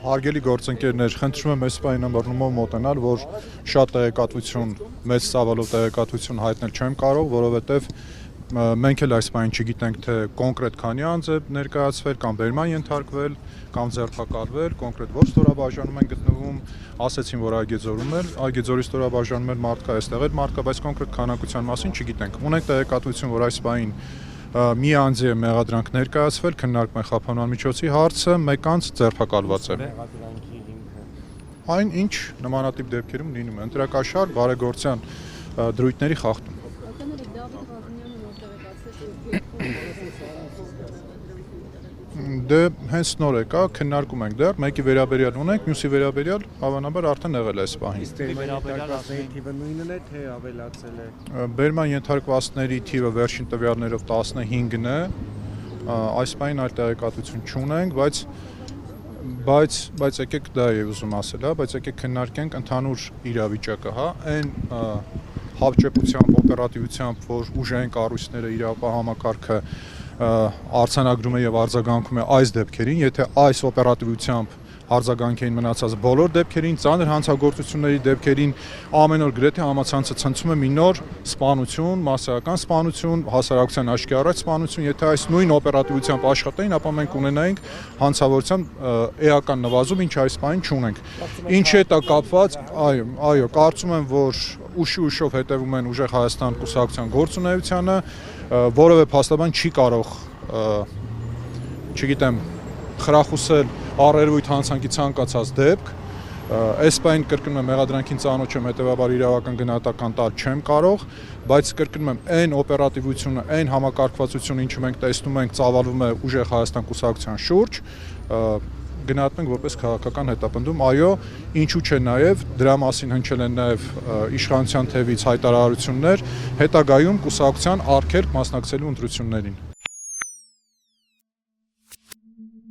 Հարգելի գործընկերներ, խնդրում եմ այս պահին ըմբռնումով մոտենալ, որ շատ տեղեկատվություն, մեծ ծավալով տեղեկատվություն հայտնել չեմ կարող, որովհետև մենք էլ այս պահին չգիտենք, թե կոնկրետ քանի անձ է ներկայացվել կամ բերման ենթարկվել, կամ ձերբակալվել, կոնկրետ որ ստորաբաժանում են գտնվում, ասեցին, որ Այգեձորի ստորաբաժանում էլ մարդկա, այստեղ էլ մարդկա, բայց կոնկրետ քանակության մասին չգիտենք։ Ունենք տեղեկատվություն, որ այս պահին մի անձի է մեղադրանք ներկայացվել, քննարկում է խափանման միջոցի հարցը, մեկ անձ ձերբակալված է։ Այն ինչ նմանատիպ դեպքերում լինում է, ընտրակաշար բարեգործյան դրույթների խախտում։ Դե հենց նոր եկա, քննարկում ենք դեռ, մեկի վերաբերյալ ունենք, մյուսի վերաբերյալ հավանաբար արդեն եղել է այս պահին։ Իսկ վերաբերյալ թիվը նույնն է, թե ավելացել է։ Բերման ենթարկվածների թիվը վերջին տվյալներով 15-ն է, այս պահին այլ տեղեկատվություն չունենք, բայց եկեք դա է ուզում ասել, բայց եկեք քննարկենք ընդհանուր իրավիճակը, այն հապճեպությամբ, օպերատիվությամբ, որ ուժային կառույցները իրավապահ արձանագրում է եւ արձագանքում է այս դեպքերին, եթե այս օպերատիվությամբ արձագանք էին մնացած բոլոր դեպքերին, ծանր հանցագործությունների դեպքերին, ամեն օր գրեթե համացանցը ցնցում է մի նոր սպանություն, մասսայական սպանություն, հասարակության աչքի առաջ սպանություն, եթե այս նույն օպերատիվությամբ աշխատեին, ապա մենք ունենայինք հանցավորության էական նվազում, ինչ այս պահին չունենք։ Ինչի հետ է կապված, այո, կարծում եմ, որ ուշով հետևում են ուժեղ Հայաստան կուսակցության գործունեությանը, որևէ փաստաբան չի կարող, չգիտեմ, խրախուսել առերևույթ հանցանքի ցանկացած դեպք, այս պահին կրկնում եմ մեղադրանքին ծանոթ չեմ, հետևաբար իրավական գնահատական տալ չեմ կարող, բայց կրկնում եմ այն օպերատիվությունը, այն համակարգվածությունը, ինչը մենք տեսնում ենք, ծավալվում է ուժեղ Հայաստան կուսակցության շուրջ, գնահատում ենք որպես քաղաքական հետապնդում, այո, ինչու՞ չէ նաև դրա մասին հնչել են նաև իշխանության թևից հայտարարություններ հետագայում կուսակցության արգելք մասնակցելու ընտրություններին։